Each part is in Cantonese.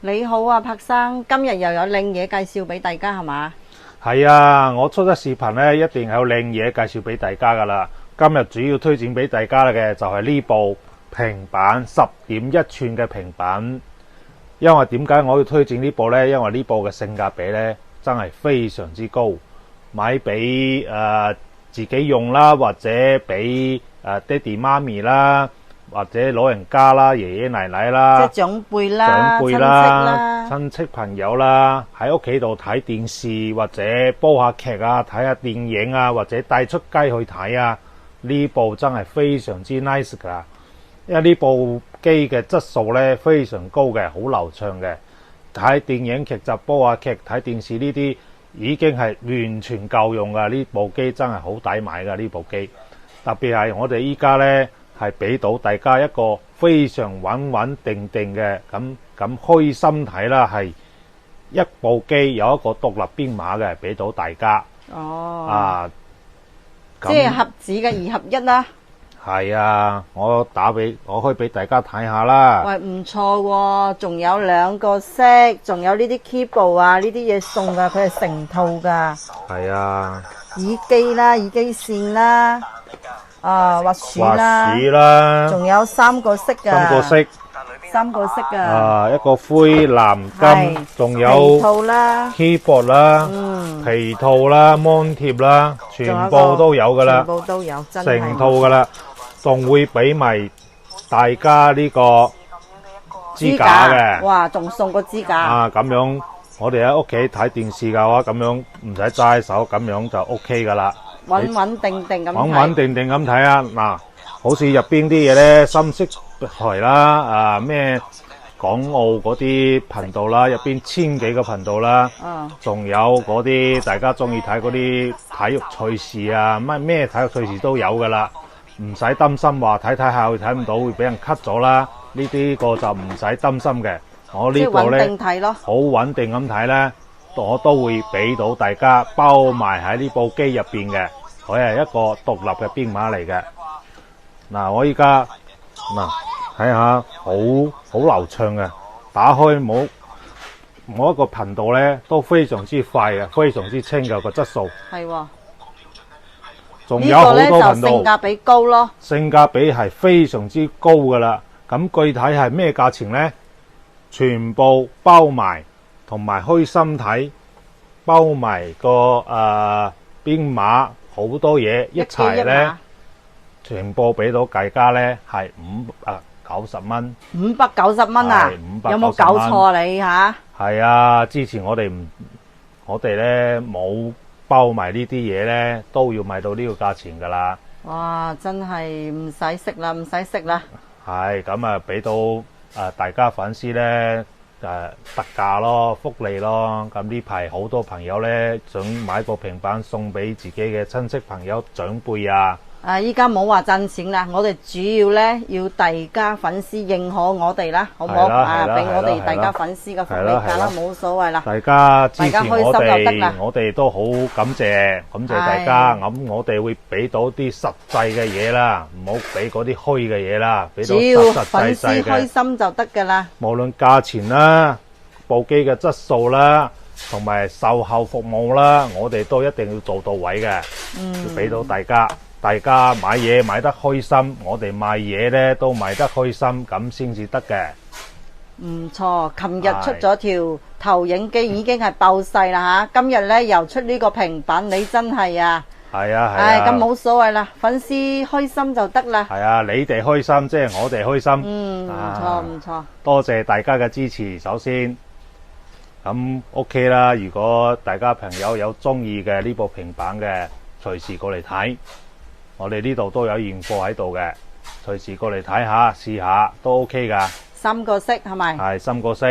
你好啊，柏生，今日又有靚嘢介紹俾大家係嘛？係啊，我出咗視頻咧，一定有靚嘢介紹俾大家噶啦。今日主要推薦俾大家嘅就係呢部平板10.1寸嘅平板。因為點解我要推薦呢部呢？因為呢部嘅性價比呢真係非常之高，買俾自己用啦，或者俾爹哋媽咪啦，或者老人家啦、爺爺奶奶啦，即係長輩啦、親戚朋友啦，喺屋企度睇電視或者煲下劇啊、睇下電影啊，或者帶出街去睇啊，呢部真係非常之 nice 噶。因為呢部機嘅質素咧非常高嘅，好流暢嘅。睇電影劇集、煲下劇、睇電視呢啲已經係完全夠用噶。呢部機真係好抵買噶，呢部機。特別係我哋依家咧係俾到大家一個非常穩穩定定嘅咁開心睇啦，係一部機有一個獨立編碼嘅，俾到大家。哦。即係盒子嘅2合1啦。係啊，我可以俾大家睇下啦。喂，唔錯喎，仲有2個色，仲有呢啲 keyboard 啊，呢啲嘢送噶，佢係成套噶。係啊。耳機啦，耳機線啦，滑鼠啦，仲有3個色噶。3個色噶。一個灰、藍、金，仲有皮套啦 keyboard 啦，皮套啦，芒貼啦，全部都有噶啦。全部都有，真係成套噶啦。仲會俾埋大家呢個支架嘅。哇，仲送個支架。咁樣我哋喺屋企睇電視嘅話，咁樣唔使揸手，咁樣就 OK 噶啦。穩穩定定咁睇。穩穩定定咁睇啊！嗱，好似入邊啲嘢咧，深色台啦，咩港澳嗰啲頻道啦，入邊1000幾個頻道啦，仲有嗰啲大家中意睇嗰啲體育賽事啊，咩體育賽事都有噶啦。唔使擔心話睇下會睇唔到會俾人 cut 咗啦，呢啲個就唔使擔心嘅。我呢個呢好穩定咁睇呢，我都會俾到大家包埋喺呢部機入邊嘅，佢係一個獨立嘅編碼嚟嘅。嗱，我依家睇下好流暢嘅，打開每一個頻道呢都非常之快嘅，非常之清嘅個質素。係喎。仲有好多頻道，性價比高咯，性價比係非常之高噶啦。咁具體係咩價錢呢？全部包埋，同埋開心睇，包埋個編碼，好多嘢一齊呢，全部俾到大家呢係590蚊。590蚊啊？有冇搞錯你吓？係啊，之前我哋呢冇包埋呢啲嘢呢，都要賣到呢個價錢噶啦。哇，真係唔使食啦，唔使食啦。係咁啊，俾到大家粉絲呢特價咯，福利咯。咁呢排好多朋友呢想買部平板送俾自己嘅親戚朋友長輩啊。依家冇話賺錢啦，我哋主要呢要大家粉絲認可我哋啦，好唔好？俾我哋大家粉絲嘅福利價啦，冇所謂啦。大家支持我開心就得啦，我哋都好感謝大家。咁我哋會俾到啲實際嘅嘢啦，唔好俾嗰啲虛嘅嘢啦，俾到實實際際嘅。只要粉絲開心就得噶啦。無論價錢啦、部機嘅質素啦，同埋售後服務啦，我哋都一定要做到位嘅，要俾到大家。大家買嘢買得開心，我哋賣嘢呢都賣得開心，咁先至得嘅。唔錯，琴日出咗條投影機已經係爆細啦吓，今日呢又出呢個平板，你真係啊！係啊，咁冇所謂啦，粉絲開心就得啦。係啊，你哋開心即係我哋開心。唔錯唔錯。多謝大家嘅支持，首先咁 OK 啦。如果大家朋友有中意嘅呢部平板嘅，隨時過嚟睇。我哋呢度都有現貨喺度嘅，隨時過嚟睇下試下都 OK 噶。3個色係咪？係3個色。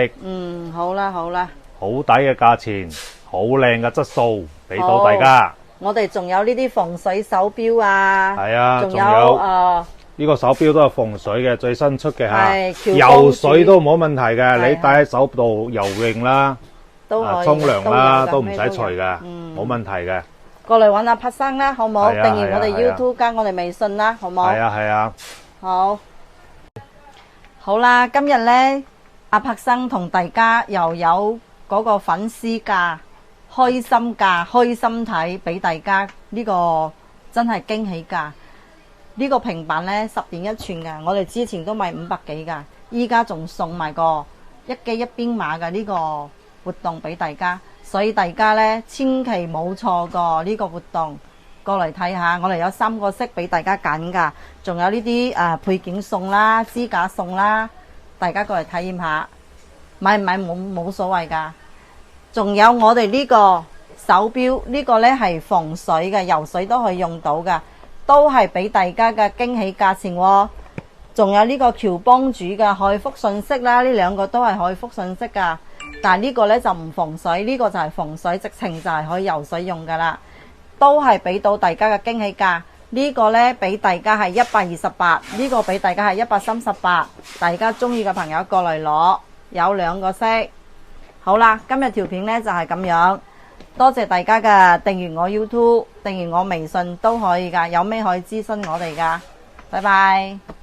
好啦好啦。好抵嘅價錢，好靚嘅質素，俾到大家。我哋仲有呢啲防水手錶啊。係啊，仲有呢個手錶都係防水嘅，最新出嘅吓。游水都冇問題嘅，你戴喺手度游泳啦，沖涼啦都唔使除嘅，冇問題嘅。過嚟揾阿柏生啦，好唔好？訂閱我哋 YouTube 加我哋微信啦，好唔好？係啊。好啦，今日呢阿柏生同大家又有嗰個粉絲價、開心價、開心睇俾大家，呢個真係驚喜價。呢個平板呢10電1寸嘅，我哋之前都賣500幾噶，依家仲送埋個1機1編碼嘅呢個活動俾大家，所以大家呢千祈冇錯過呢個活動，過嚟睇下。我哋有3個色俾大家揀噶，仲有呢啲配件送啦、支架送啦，大家過嚟體驗下，買唔買冇所謂噶。仲有我哋呢個手錶，呢個呢係防水嘅，游水都可以用到噶，都係俾大家嘅驚喜價錢喎。仲有呢個喬幫主嘅海福信息啦，呢2個都係海福信息噶，但係呢個呢就唔防水，呢個就係防水，直情就係可以游水用噶啦，都係俾到大家嘅驚喜價。呢個呢俾大家係128，呢個俾大家係138，大家中意嘅朋友過嚟攞，有2個色。好啦，今日條片呢就係咁樣，多謝大家嘅訂閱我 YouTube，訂閱我微信都可以噶，有咩可以諮詢我哋噶，拜拜。